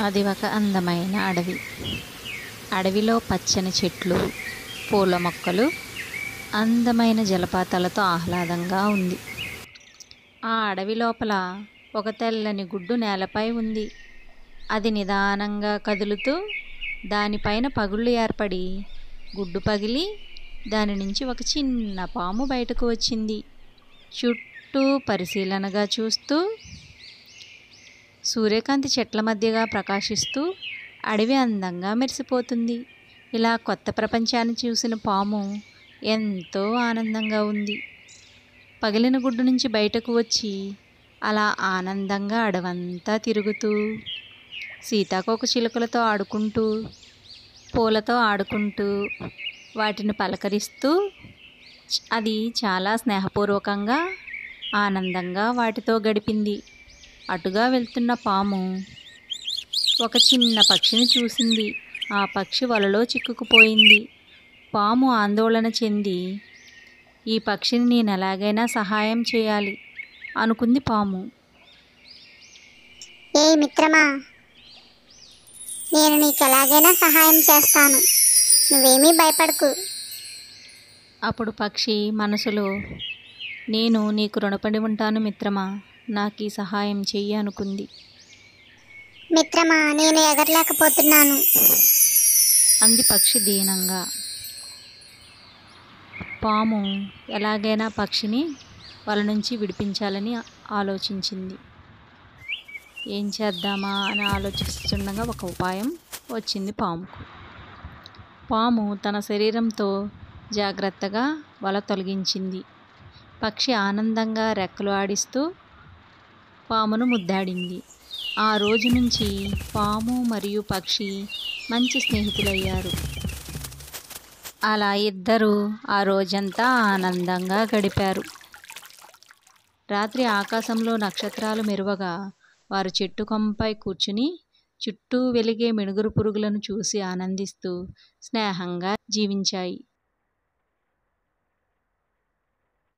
అది ఒక అందమైన అడవి. అడవిలో పచ్చని చెట్లు, పూల మొక్కలు, అందమైన జలపాతాలతో ఆహ్లాదంగా ఉంది. ఆ అడవి లోపల ఒక తెల్లని గుడ్డు నేలపై ఉంది. అది నిదానంగా కదులుతూ దానిపైన పగుళ్ళు ఏర్పడి గుడ్డు పగిలి దాని నుంచి ఒక చిన్న పాము బయటకు వచ్చింది. చుట్టూ పరిశీలనగా చూస్తూ సూర్యకాంతి చెట్ల మధ్యగా ప్రకాశిస్తూ అడవి అందంగా మెరిసిపోతుంది. ఇలా కొత్త ప్రపంచాన్ని చూసిన పాము ఎంతో ఆనందంగా ఉంది. పగిలిన గుడ్డు నుంచి బయటకు వచ్చి అలా ఆనందంగా అడవంతా తిరుగుతూ సీతాకోకచిలుకలతో ఆడుకుంటూ, పూలతో ఆడుకుంటూ, వాటిని పలకరిస్తూ అది చాలా స్నేహపూర్వకంగా ఆనందంగా వాటితో గడిపింది. అటుగా వెళ్తున్న పాము ఒక చిన్న పక్షిని చూసింది. ఆ పక్షి వలలో చిక్కుకుపోయింది. పాము ఆందోళన చెంది ఈ పక్షిని నేను ఎలాగైనా సహాయం చేయాలి అనుకుంది పాము. ఏ మిత్రమా, నేను నీకు ఎలాగైనా సహాయం చేస్తాను, నువ్వేమీ భయపడకు. అప్పుడు పక్షి మనసులో, నేను నీకు రుణపడి ఉంటాను మిత్రమా, నాకు ఈ సహాయం చెయ్యి అనుకుంది. మిత్రమా, నేను ఎగరలేకపోతున్నాను అంది పక్షి దీనంగా. పాము ఎలాగైనా పక్షిని వాళ్ళ నుంచి విడిపించాలని ఆలోచించింది. ఏం చేద్దామా అని ఆలోచిస్తుండగా ఒక ఉపాయం వచ్చింది పాముకు. పాము తన శరీరంతో జాగ్రత్తగా వల తొలగించింది. పక్షి ఆనందంగా రెక్కలు ఆడిస్తూ పామును ముద్దాడింది. ఆ రోజు నుంచి పాము మరియు పక్షి మంచి స్నేహితులయ్యారు. అలా ఇద్దరూ ఆ రోజంతా ఆనందంగా గడిపారు. రాత్రి ఆకాశంలో నక్షత్రాలు మెరువగా వారు చెట్టు కొమ్మపై కూర్చుని చుట్టూ వెలిగే మిణుగురు పురుగులను చూసి ఆనందిస్తూ స్నేహంగా జీవించాయి.